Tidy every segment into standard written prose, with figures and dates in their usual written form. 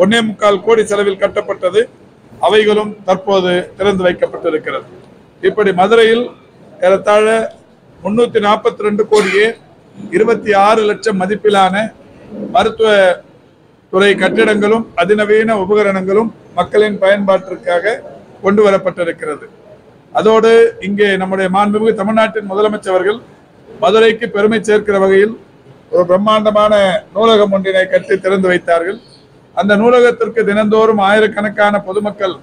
1.25 கோடி செலவில் கட்டப்பட்டது. அவைகளும் தற்போது திறந்து வைக்கப்பட்டிருக்கிறது. இப்படி மதுரையில் ஏறத்தாழ 342 கோடியே 26 லட்சம் மதிப்பிலான மருத்துவ துறை கட்டிடங்களும் அதிநவீன உபகரணங்களும் மக்களின் பயன்பாட்டிற்காக கொண்டு வரப்பட்டிருக்கிறது. அதோடு இங்கே நம்முடைய மாண்புமிகு தமிழ்நாட்டின் முதலமைச்சர்கள் மதுரைக்கு பெருமை சேர்க்கிற வகையில் ஒரு பிரம்மாண்டமான நூலகம் ஒன்றினை கட்டி திறந்து வைத்தார்கள். அந்த நூலகத்திற்கு தினந்தோறும் ஆயிரக்கணக்கான பொதுமக்கள்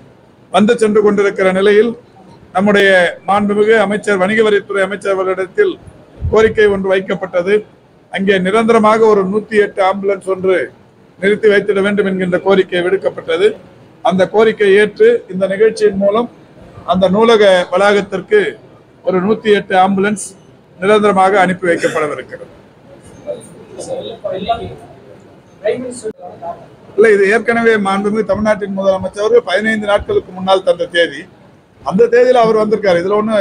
வந்து சென்று கொண்டிருக்கிற நிலையில் நம்முடைய மாண்புமிகு அமைச்சர் வணிக வரித்துறை அமைச்சர் அவர்களிடத்தில் கோரிக்கை ஒன்று வைக்கப்பட்டது. அங்கே நிரந்தரமாக ஒரு 108 ஆம்புலன்ஸ் ஒன்று நிறுத்தி வைத்திட வேண்டும் என்கின்ற கோரிக்கை விடுக்கப்பட்டது. அந்த கோரிக்கை ஏற்று இந்த நிகழ்ச்சியின் மூலம் அந்த நூலக வளாகத்திற்கு ஒரு 108 ஆம்புலன்ஸ் நிரந்தரமாக அனுப்பி வைக்கப்படவிருக்கிறது. இல்ல, இது ஏற்கனவே மாண்புமிகு தமிழ்நாட்டின் முதலமைச்சர் 15 நாட்களுக்கு முன்னால் தந்த தேதி. அந்த தேதியில் அவர் வந்திருக்காரு. இதுல ஒண்ணு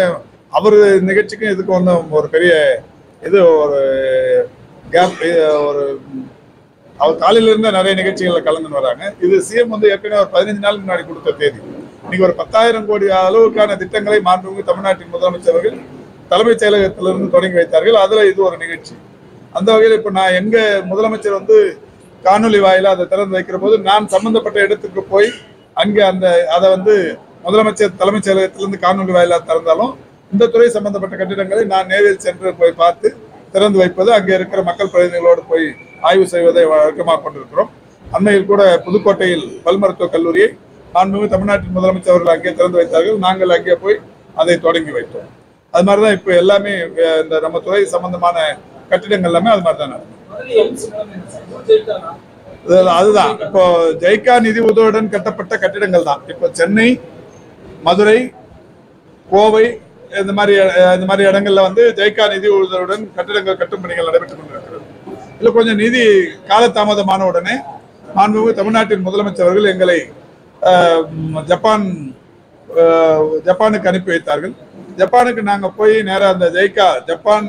அவர் நிகழ்ச்சிக்கும் இதுக்கு ஒன்றும் ஒரு பெரிய இது ஒரு கேப். ஒரு அவர் காலையில இருந்த நிறைய நிகழ்ச்சிகள்ல கலந்து வராங்க. இது சிஎம் வந்து ஏற்கனவே ஒரு 15 நாளுக்கு முன்னாடி கொடுத்த தேதி. இன்னைக்கு ஒரு 10,000 கோடி அளவுக்கான திட்டங்களை மாண்புமிகு தமிழ்நாட்டின் முதலமைச்சர்கள் தலைமைச் செயலகத்திலிருந்து தொடங்கி வைத்தார்கள். அதுல இது ஒரு நிகழ்ச்சி. அந்த வகையில் இப்ப நான் எங்க முதலமைச்சர் வந்து காணொலி வாயில அதை திறந்து வைக்கிற போது நான் சம்பந்தப்பட்ட இடத்துக்கு போய் அங்கே அதை வந்து முதலமைச்சர் தலைமைச் செயலகத்திலிருந்து காணொலி வாயிலா திறந்தாலும் இந்த துறை சம்பந்தப்பட்ட கட்டிடங்களை நான் நேரில் சென்று போய் பார்த்து திறந்து வைப்பது, அங்கே இருக்கிற மக்கள் பிரதிநிதிகளோடு போய் ஆய்வு செய்வதை வழக்கமாக கொண்டிருக்கிறோம். அண்மையில் கூட புதுக்கோட்டையில் பல் மருத்துவக் கல்லூரியை மாண்புமிகு தமிழ்நாட்டின் முதலமைச்சர் அவர்கள் அங்கே திறந்து வைத்தார்கள். நாங்கள் அங்கே போய் அதை தொடங்கி வைத்தோம். அது மாதிரிதான் இப்ப எல்லாமே இந்த நம்ம துறை சம்பந்தமான கட்டிடங்கள் எல்லாமே அது மாதிரிதான் நடக்கும். அதுதான் இப்போ ஜெய்கா நிதி உதவியுடன் கட்டப்பட்ட கட்டிடங்கள் தான். இப்போ சென்னை, மதுரை, கோவை இந்த மாதிரி இடங்கள்ல வந்து ஜெய்கா நிதி உதவியுடன் கட்டிடங்கள் கட்டும் பணிகள் நடைபெற்றுக் கொண்டிருக்கிறது. இதுல கொஞ்சம் நிதி காலதாமதமான உடனே மாண்புமிகு தமிழ்நாட்டின் முதலமைச்சர் அவர்கள் எங்களை ஜப்பானுக்கு அனுப்பி வைத்தார்கள். ஜப்பானுக்கு நாங்க போய் நேரம் அந்த ஜெய்கா ஜப்பான்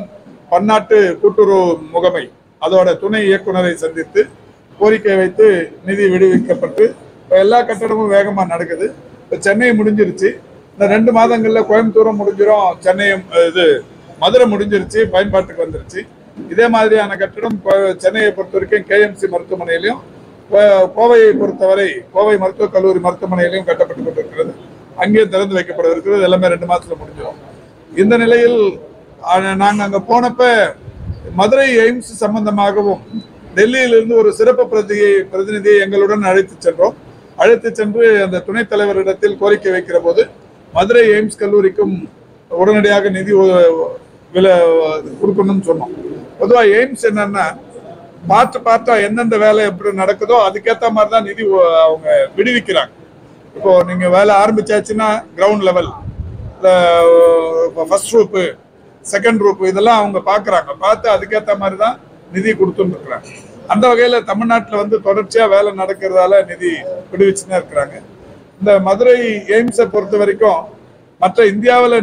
பன்னாட்டு கூட்டுறவு முகமை அதோட துணை இயக்குநரை சந்தித்து கோரிக்கை வைத்து நிதி விடுவிக்கப்பட்டு எல்லா கட்டடமும் வேகமா நடக்குது. இப்ப சென்னை முடிஞ்சிருச்சு. இந்த 2 மாதங்கள்ல கோயம்புத்தூரும் முடிஞ்சிடும், சென்னையும் இது மதுரை முடிஞ்சிருச்சு, பயன்பாட்டுக்கு வந்துருச்சு. இதே மாதிரியான கட்டடம் சென்னையை பொறுத்த வரைக்கும் KMC மருத்துவமனையிலையும் கோவையை பொறுத்தவரை கோவை மருத்துவக் கல்லூரி மருத்துவமனையிலையும் கட்டப்பட்டு கொண்டிருக்கிறது. அங்கேயும் திறந்து வைக்கப்பட இருக்கிறது. எல்லாமே 2 மாதத்துல முடிஞ்சிடும். இந்த நிலையில் நாங்க அங்க போனப்ப மதுரை எய்ம்ஸ் சம்பந்தமாகவும் டெல்லியிலிருந்து ஒரு சிறப்பு பிரதிநிதியை எங்களுடன் அழைத்து சென்று அந்த துணைத் தலைவரிடத்தில் கோரிக்கை வைக்கிற போது மதுரை எய்ம்ஸ் கல்லூரிக்கும் உடனடியாக நிதி கொடுக்கணும்னு சொன்னோம். பொதுவா எய்ம்ஸ் என்னன்னா பார்ட்டா எந்தெந்த வேலை எப்படி நடக்குதோ அதுக்கேற்ற மாதிரிதான் நிதி அவங்க விடுவிக்கிறாங்க. இப்போ நீங்க வேலை ஆரம்பிச்சாச்சுன்னா ground level, first group, second group இதெல்லாம் அவங்க பாக்குறாங்க. பார்த்து அதுக்கேற்ற மாதிரி தான் நிதி கொடுத்துன்னு இருக்கிறாங்க. அந்த வகையில தமிழ்நாட்டில் வந்து தொடர்ச்சியா வேலை நடக்கிறதால நிதி விடுவிச்சுதான் இருக்கிறாங்க. இந்த மதுரை எய்ம்ஸை பொறுத்த வரைக்கும் மற்ற இந்தியாவில்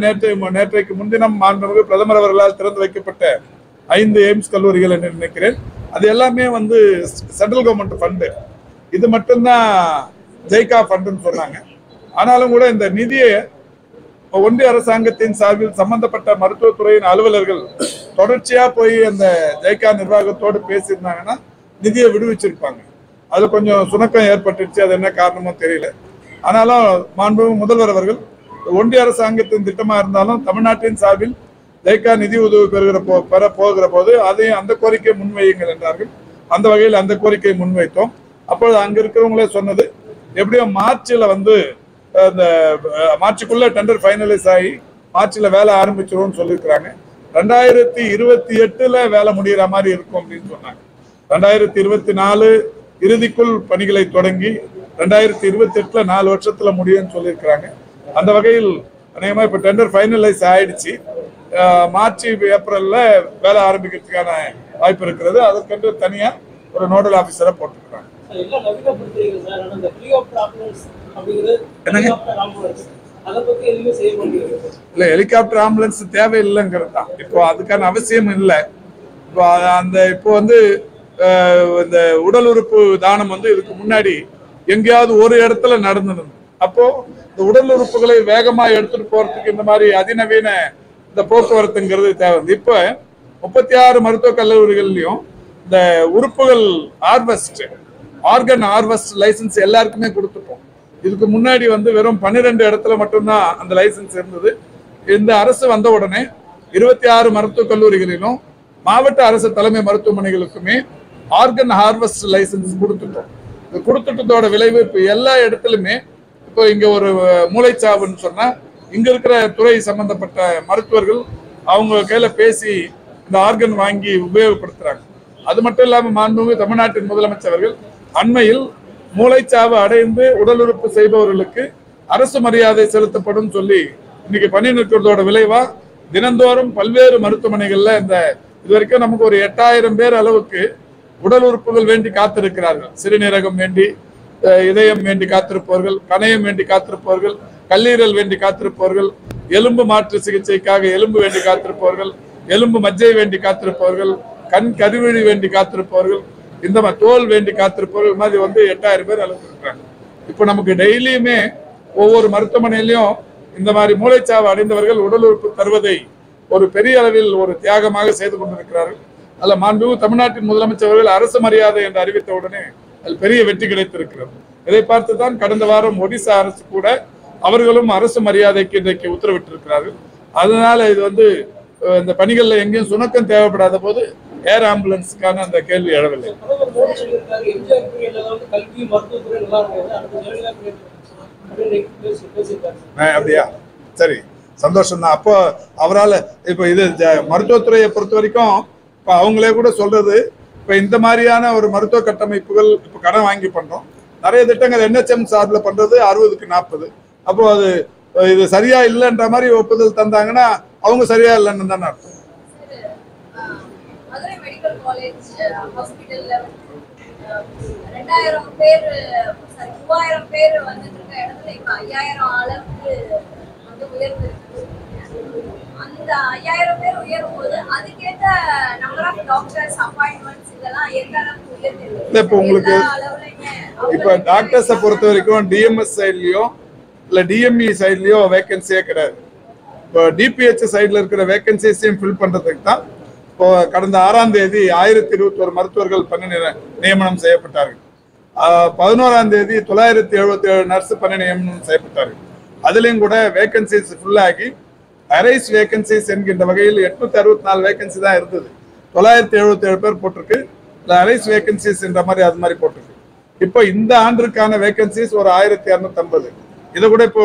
நேற்றைக்கு முன்தினம் மாண்புமிகு பிரதமர் அவர்களால் திறந்து வைக்கப்பட்ட 5 எய்ம்ஸ் கல்லூரிகள் என்று நினைக்கிறேன். அது எல்லாமே வந்து சென்ட்ரல் கவர்மெண்ட் ஃபண்டு. இது மட்டும்தான் ஜெய்கா ஃபண்டுன்னு சொன்னாங்க. ஆனாலும் கூட இந்த நிதியை ஒன்றிய அரசாங்கத்தின் சார்பில் சம்பந்தப்பட்ட மருத்துவத்துறையின் அலுவலர்கள் தொடர்ச்சியா போய் அந்த ஜெய்கா நிர்வாகத்தோடு பேசியிருந்தாங்கன்னா நிதியை விடுவிச்சிருப்பாங்க. அது கொஞ்சம் சுணக்கம் ஏற்பட்டுச்சு. அது என்ன காரணமோ தெரியல. ஆனாலும் மாண்புமிகு முதல்வர் அவர்கள் ஒன்றிய அரசாங்கத்தின் திட்டமா இருந்தாலும் தமிழ்நாட்டின் சார்பில் ஜெய்கா நிதி உதவி பெற போகிற போது அதையும் அந்த கோரிக்கை முன்வையுங்கள் என்றார்கள். அந்த வகையில் அந்த கோரிக்கையை முன்வைத்தோம். அப்பொழுது அங்க இருக்கிறவங்களே சொன்னது எப்படியோ மார்ச்ல வந்து இந்த மார்ச்சுக்குள்ள டெண்டர் ஃபைனலைஸ் ஆகி மார்ச்ல வேலை ஆரம்பிச்சிருவோம்னு சொல்லியிருக்கிறாங்க. 2028 வேலை முடிகிற மாதிரி இருக்கும் அப்படின்னு சொன்னாங்க. 2024 இறுதிக்குள் பணிகளை தொடங்கி 2028 4 வருஷத்துல முடியும்னு சொல்லியிருக்கிறாங்க. அந்த வகையில் அநேகமா இப்ப டெண்டர் ஃபைனலைஸ் ஆயிடுச்சு. மார்ச் ஏப்ரல்ல வேலை ஆரம்பிக்கிறதுக்கான வாய்ப்பு இருக்கிறது. அதற்கென்று தனியா ஒரு நோடல் ஆபீசரை போட்டுருக்காங்க. இல்ல, ஹெலிகாப்டர் ஆம்புலன்ஸ் தேவையில்லைங்கிறது தான். இப்போ அதுக்கான அவசியம் இல்லை. இப்போ வந்து இந்த உடல் உறுப்பு தானம் வந்து இதுக்கு முன்னாடி எங்கேயாவது ஒரு இடத்துல நடந்துருந்தது. அப்போ இந்த உடல் உறுப்புகளை வேகமா எடுத்துட்டு போறதுக்கு இந்த மாதிரி அதிநவீன இந்த போக்குவரத்துங்கிறது தேவை. இப்ப 36 மருத்துவக் கல்லூரிகள்லயும் இந்த உறுப்புகள் ஆர்கன் ஹார்வெஸ்ட் லைசன்ஸ் எல்லாருக்குமே கொடுத்துட்டோம். இதுக்கு முன்னாடி வெறும் 12 இடத்துல மட்டும்தான் அந்த லைசன்ஸ் இருந்தது. இந்த அரசு வந்த உடனே 26 மருத்துவக் கல்லூரிகளிலும் மாவட்ட அரசு தலைமை மருத்துவமனைகளுக்குமே ஆர்கன் ஹார்வெஸ்ட் லைசன்ஸ் கொடுத்துட்டோம். இது கொடுத்துட்டதோட விளைவு இப்ப எல்லா இடத்துலயுமே இப்போ இங்க ஒரு மூளைச்சாவுன்னு சொன்னா இங்க இருக்கிற துறை சம்பந்தப்பட்ட மருத்துவர்கள் அவங்க கையில பேசி இந்த ஆர்கன் வாங்கி உபயோகப்படுத்துறாங்க. அது மட்டும் இல்லாம மாண்புமிகு தமிழ்நாட்டின் முதலமைச்சர்கள் அண்மையில் மூளைச்சாவு அடைந்து உடல் உறுப்பு செய்பவர்களுக்கு அரசு மரியாதை செலுத்தப்படும் சொல்லி இன்னைக்கு பண்ணி நிற்கிறதோட விளைவா தினந்தோறும் பல்வேறு மருத்துவமனைகள்ல இது வரைக்கும் நமக்கு ஒரு 8000 பேர் அளவுக்கு உடல் உறுப்புகள் வேண்டி காத்திருக்கிறார்கள். சிறுநீரகம் வேண்டி, இதயம் வேண்டி காத்திருப்பவர்கள், கணையம் வேண்டி காத்திருப்பவர்கள், கல்லீரல் வேண்டி காத்திருப்பவர்கள், எலும்பு மாற்று சிகிச்சைக்காக எலும்பு வேண்டி காத்திருப்பவர்கள், எலும்பு மஜ்ஜை வேண்டி காத்திருப்பவர்கள், கண் கருவிழி வேண்டி காத்திருப்பவர்கள், இந்த மாதிரி தோல் வேண்டி காத்திருப்பவர்கள் மாதிரி 8000 பேர் அளவுக்கு இருக்கிறாங்க. இப்போ நமக்கு டெய்லியுமே ஒவ்வொரு மருத்துவமனையிலையும் இந்த மாதிரி மூளைச்சாவு அடைந்தவர்கள் உடல் உறுப்பு தருவதை ஒரு பெரிய அளவில் ஒரு தியாகமாக செய்து கொண்டிருக்கிறார்கள். அல்ல மாண்புமிகு தமிழ்நாட்டின் முதலமைச்சர்கள் அரசு மரியாதை என்று அறிவித்த உடனே அதில் பெரிய வெற்றி கிடைத்திருக்கிறது. இதை பார்த்துதான் கடந்த வாரம் ஒடிசா அரசு கூட அவர்களும் அரசு மரியாதைக்கு இன்றைக்கு உத்தரவிட்டிருக்கிறார்கள். அதனால இது இந்த பணிகள்ல எங்கேயும் சுணக்கம் தேவைப்படாத போது ஏர் ஆம்புலன்ஸுக்கான அந்த கேள்வி எழவில்லை. அப்படியா? சரி, சந்தோஷம் தான். அப்போ அவரால் இப்போ இது மருத்துவத்துறையை பொறுத்த வரைக்கும் இப்போ அவங்களே கூட சொல்றது, இப்போ இந்த மாதிரியான ஒரு மருத்துவ கட்டமைப்புகள் இப்போ கடன் வாங்கி பண்றோம். நிறைய திட்டங்கள் NHM சார்பில் பண்றது 60க்கு 40. அப்போ இது சரியா இல்லைன்ற மாதிரி ஒப்புதல் தந்தாங்கன்னா அவங்க சரியா இல்லைன்னு தானே அர்த்தம். மதுரை மெடிக்கல் காலேஜ் ஹாஸ்பிட்டல்ல 2000 பேர் 3000 பேர் வந்துருக்க இடத்துல இப்ப 5000 அளவுக்கு உயர்ந்திருக்கு. அந்த 5000 பேர் உயரும் போது அதுக்கேற்ற நம்பர் ஆஃப் டாக்டர்ஸ் அப்பாயின்மெண்ட்ஸ் இதெல்லாம் எந்த அளவுக்கு உயர்ந்திருக்கு? இப்போ உங்களுக்கு இப்ப டாக்டர்ஸை பொறுத்த வரைக்கும் DMS சைட்லயோ இல்ல DME சைட்லயோ வேகன்சியே கிடையாது. இப்போ DPH சைட்ல இருக்கிற வேகன்சிஸையும் ஃபில் பண்றதுக்கு தான் இப்போ கடந்த 6ஆம் தேதி 1021 மருத்துவர்கள் பணி நியமனம் செய்யப்பட்டார்கள். 11ஆம் தேதி 977 நர்ஸ் பணி நியமனம் செய்யப்பட்டார்கள். அதுலயும் கூட வேகன்சிஸ் ஃபுல் ஆகி அரைஸ் வேகன்சிஸ் என்கின்ற வகையில் 864 வேகன்சி தான் இருந்தது. 977 பேர் போட்டிருக்கு. அரைஸ் வேகன்சிஸ் என்ற மாதிரி அது மாதிரி போட்டிருக்கு. இப்போ இந்த ஆண்டிற்கான வேகன்சிஸ் ஒரு 1250. இதை கூட இப்போ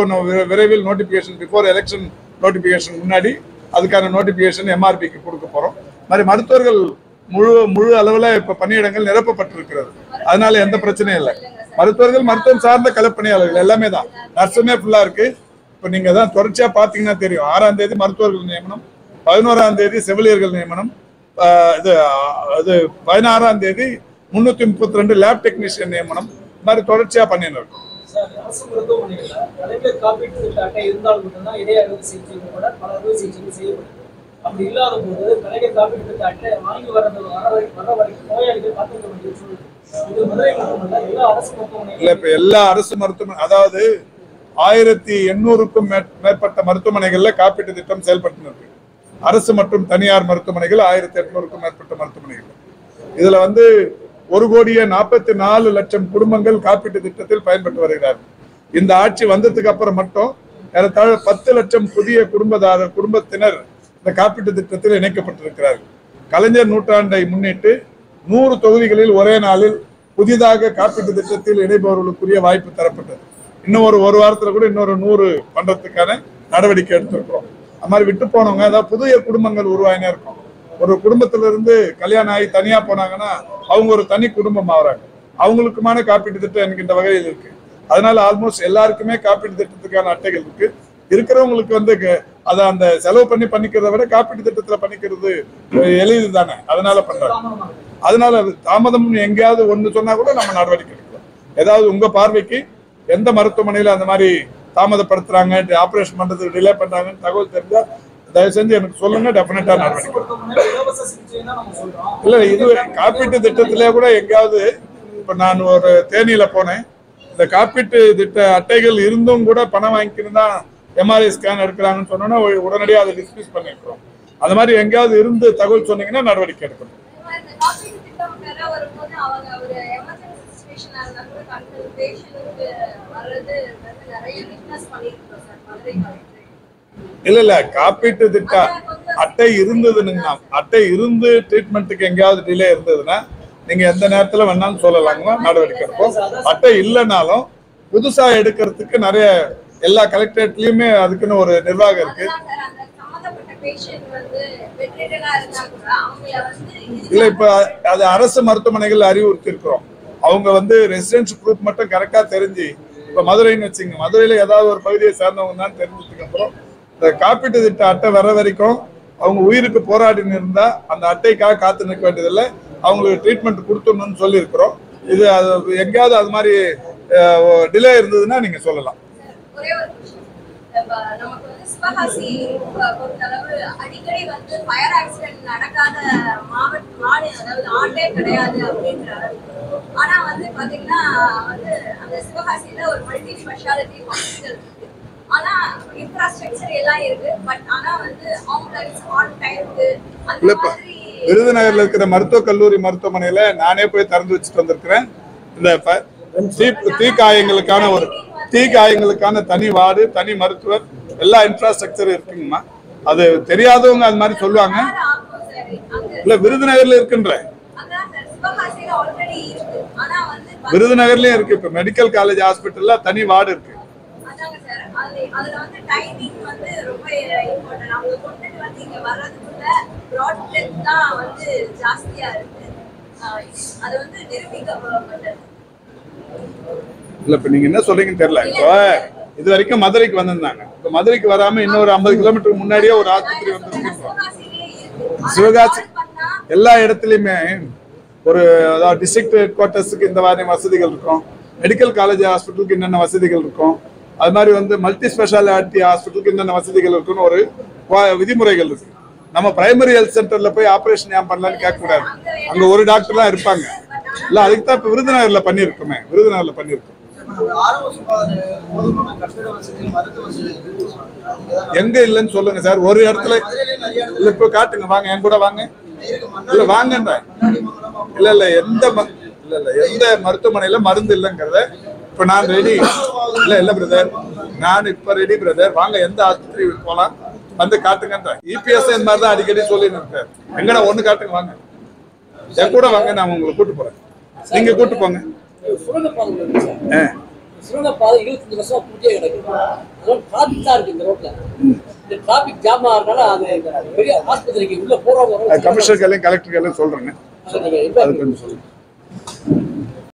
விரைவில் நோட்டிபிகேஷன் பிஃபோர் எலெக்ஷன் நோட்டிபிகேஷன் முன்னாடி அதுக்கான நோட்டிபிகேஷன் MRBக்கு கொடுக்க போறோம். மாதிரி மருத்துவர்கள் முழு அளவுல இப்ப பணியிடங்கள் நிரப்பப்பட்டிருக்கிறது. அதனால எந்த பிரச்சனையும் இல்லை. மருத்துவர்கள் மருத்துவம் சார்ந்த களப்பணியாளர்கள் எல்லாமே தான். நர்ஸுமே ஃபுல்லா இருக்கு. இப்ப நீங்க தான் தொடர்ச்சியா பாத்தீங்கன்னா தெரியும். 6ஆம் தேதி மருத்துவர்கள் நியமனம், 11ஆம் தேதி செவிலியர்கள் நியமனம், இது 16ஆம் தேதி 332 லேப் டெக்னீஷியன் நியமனம் மாதிரி தொடர்ச்சியா பண்ணிட்டு இருக்கோம். அரசு மருத்துவமனைகள்ல கலைஞர் காப்பீட்டு திட்ட அட்டை இருந்தால் மட்டும்தான் இதய அறுவை சிகிச்சை கூட பல அறுவை சிகிச்சைகள் செய்யப்படுது. அப்படி இல்லாத போது கலைஞர் காப்பீட்டு திட்ட அட்டை வாங்கி வர வரைக்கும் நோயாளிகள் காத்திருக்க வேண்டிய சூழல். இது மதுரை மட்டுமல்ல, எல்லா அரசு மருத்துவமனைகளும் இப்ப எல்லா அரசு மருத்துவமனை, அதாவது 1800க்கும் மேற்பட்ட மருத்துவமனைகள்ல காப்பீட்டு திட்டம் செயல்பட்டு இருக்கு. அரசு மற்றும் தனியார் மருத்துவமனைகள் 1800க்கும் மேற்பட்ட மருத்துவமனைகள். இதுல 1,44,00,000 குடும்பங்கள் காப்பீட்டு திட்டத்தில் பயன்பட்டு வருகிறார்கள். இந்த ஆட்சி வந்ததுக்கு அப்புறம் மட்டும் ஏறத்தாழ 10 லட்சம் புதிய குடும்பத்தினர் இந்த காப்பீட்டு திட்டத்தில் இணைக்கப்பட்டிருக்கிறார்கள். கலைஞர் நூற்றாண்டை முன்னிட்டு 100 தொகுதிகளில் ஒரே நாளில் புதிதாக காப்பீட்டு திட்டத்தில் இணைபவர்களுக்குரிய வாய்ப்பு தரப்பட்டது. இன்னும் ஒரு வாரத்துல கூட இன்னொரு 100 பண்றதுக்கான நடவடிக்கை எடுத்திருக்கிறோம். அது மாதிரி விட்டு போனவங்க, அதாவது புதிய குடும்பங்கள் உருவாயினே இருக்கும். ஒரு குடும்பத்திலிருந்து கல்யாணம் ஆகி தனியா போனாங்கன்னா அவங்க ஒரு தனி குடும்பம் ஆகுறாங்க. அவங்களுக்குமான காப்பீட்டு திட்டம் என்கின்ற வகையில் இருக்கு. அதனால ஆல்மோஸ்ட் எல்லாருக்குமே காப்பீட்டு திட்டத்துக்கான அட்டைகள் இருக்கு. இருக்கிறவங்களுக்கு அதை அந்த செலவு பண்ணிக்கிறத விட காப்பீட்டு திட்டத்துல பண்ணிக்கிறது எளிது தானே. அதனால பண்றாங்க. அதனால தாமதம் எங்கேயாவது ஒண்ணு சொன்னா கூட நம்ம நடவடிக்கை எடுக்கிறோம். ஏதாவது உங்க பார்வைக்கு எந்த மருத்துவமனையில அந்த மாதிரி தாமதப்படுத்துறாங்க, ஆபரேஷன் பண்றதுக்கு டிலே பண்றாங்கன்னு தகவல் தெரிஞ்சா தயவு செஞ்சு எனக்கு சொல்லுங்க. டெஃபினட்டா நடவடிக்கை. இல்ல, இது காப்பீட்டு திட்டத்திலே கூட எங்கேயாவது, இப்ப நான் ஒரு தேனியில போனேன், இந்த காப்பீட்டு திட்ட அட்டைகள் இருந்தும் கூட பணம் வாங்கிக்கிட்டு தான் எம்ஆர்ஐ ஸ்கேன் எடுக்கிறாங்கன்னு சொன்னோன்னா உடனடியாக அதை டிஸ்மிஸ் பண்ணிருக்கிறோம். அது மாதிரி எங்கேயாவது இருந்து தகவல் சொன்னீங்கன்னா நடவடிக்கை எடுக்கணும். இல்ல காப்பீட்டு திட்ட அட்டை இருந்ததுன்னா, அட்டை இருந்து ட்ரீட்மெண்ட்டுக்கு எங்கேயாவது டிலே இருந்ததுன்னா நீங்க எந்த நேரத்துல வேணாலும் சொல்லலாங்க, நடவடிக்கை எடுப்போம். அட்டை இல்லைனாலும் புதுசா எடுக்கிறதுக்கு நிறைய எல்லா கலெக்டரேட்லயுமே அதுக்குன்னு ஒரு நிர்வாகம் இருக்கு. இல்ல இப்ப அது அரசு மருத்துவமனைகள் அறிவுறுத்தி இருக்கிறோம். அவங்க வந்து ரெசிடென்ஸ் ப்ரூஃப் மட்டும் கரெக்டா தெரிஞ்சு, இப்ப மதுரைன்னு வச்சுங்க, மதுரையில ஏதாவது ஒரு பகுதியை சேர்ந்தவங்க தான் தெரிஞ்சதுக்கு அப்புறம் இந்த காப்பீட்டு திட்ட அட்டை வர வரைக்கும் அவங்க உயிருக்கு போராடின்னு இருந்தா அந்த அட்டைக்காக காத்து நிற்க வேண்டியதில்லை, அவங்களுக்கு ட்ரீட்மெண்ட் கொடுத்துடணும்னு சொல்லி இருக்கிறோம். இது எங்கேயாவது அது மாதிரி டிலே இருந்ததுன்னா நீங்க சொல்லலாம். நமக்கு வந்து சிவகாசி பொறுத்தளவு அடிக்கடி வந்து ஃபயர் ஆக்சிடென்ட் நடக்காத மாடு அதாவது ஆண்டே கிடையாது அப்படின்ற. ஆனா வந்து பாத்தீங்கன்னா வந்து அந்த சிவகாசியில ஒரு மல்டி ஸ்பெஷாலிட்டி ஹாஸ்பிட்டல் இருக்கு. ஆனா இன்ஃப்ராஸ்ட்ரக்சர் எல்லாம் இருக்கு. பட் ஆனா வந்து ஆம்புலன்ஸ் ஆன் டைம்க்கு அந்த மாதிரி. விருதுநகர்ல இருக்கிற மருத்துவக் கல்லூரி மருத்துவமனையில நானே போய் திறந்து வச்சுட்டு வந்திருக்கிறேன். இந்த தீக்காயங்களுக்கான தனி வார்டு, தனி மருத்துவர், எல்லா இன்ஃப்ராஸ்ட்ரக்சர் இருக்குங்கம்மா. அது தெரியாதவங்க அது மாதிரி சொல்லுவாங்க. இல்ல விருதுநகர்ல இருக்குன்ற, விருதுநகர்லயும் இருக்கு. இப்ப மெடிக்கல் காலேஜ் ஹாஸ்பிட்டல்ல தனி வார்டு இருக்கு. இல்ல இப்ப நீங்க என்ன சொல்றீங்கன்னு தெரியல. இப்போ இது வரைக்கும் மதுரைக்கு வந்திருந்தாங்க. இப்ப மதுரைக்கு வராம இன்னொரு 50 கிலோமீட்டருக்கு முன்னாடியே ஒரு ஆஸ்பத்திரி வந்து சிவகாசி எல்லா இடத்துலயுமே ஒரு டிஸ்ட்ரிக்ட் ஹெட் குவார்டர்ஸுக்கு இந்த மாதிரி வசதிகள் இருக்கும், மெடிக்கல் காலேஜ் ஹாஸ்பிட்டலுக்கு என்னென்ன வசதிகள் இருக்கும், அது மாதிரி வந்து மல்டி ஸ்பெஷாலிட்டி ஹாஸ்பிட்டலுக்கு என்னென்ன வசதிகள் இருக்குன்னு ஒரு விதிமுறைகள் இருக்கு. நம்ம பிரைமரி ஹெல்த் சென்டர்ல போய் ஆபரேஷன் ஏன் பண்ணலான்னு கேட்க கூடாது. அங்க ஒரு டாக்டர் தான் இருப்பாங்க. இல்ல அதுக்கு தான் இப்ப விருதுநகர்ல பண்ணிருக்கோமே, விருதுநகர்ல பண்ணிருக்கோம். எங்க இல்லன்னு சொல்லுங்க சார். ஒரு இடத்துல இல்ல, இப்ப காட்டுங்க, வாங்க என் கூட வாங்க. இல்ல வாங்கன்ற, இல்ல எந்த மருத்துவமனையில மருந்து இல்லைங்கிறத இப்ப நான் ரெடி. இல்ல பிரதர், நான் இப்ப ரெடி பிரதர், வாங்க எந்த ஆஸ்பத்திரி போலாம் வந்து காட்டுங்கன்ற. இபிஎஸ் இந்த மாதிரி தான் அடிக்கடி சொல்லி இருக்காரு. எங்கடா ஒண்ணு காட்டுங்க, வாங்க என் கூட வாங்க, நான் உங்களை கூட்டு போறேன், நீங்க கூட்டு போங்க. சுரங்கப்பாதை 25 வருஷமா பூட்டியே கிடக்கு. டிராபிக் தான் இருக்கு இந்த ரோட்ல. இந்த டிராபிக் ஜாம் ஆகிறதுனால அது பெரிய ஆஸ்பத்திரிக்கு உள்ள போறவங்க கமிஷனர் கலெக்டர் சொல்றேங்க. சொல்லுங்க.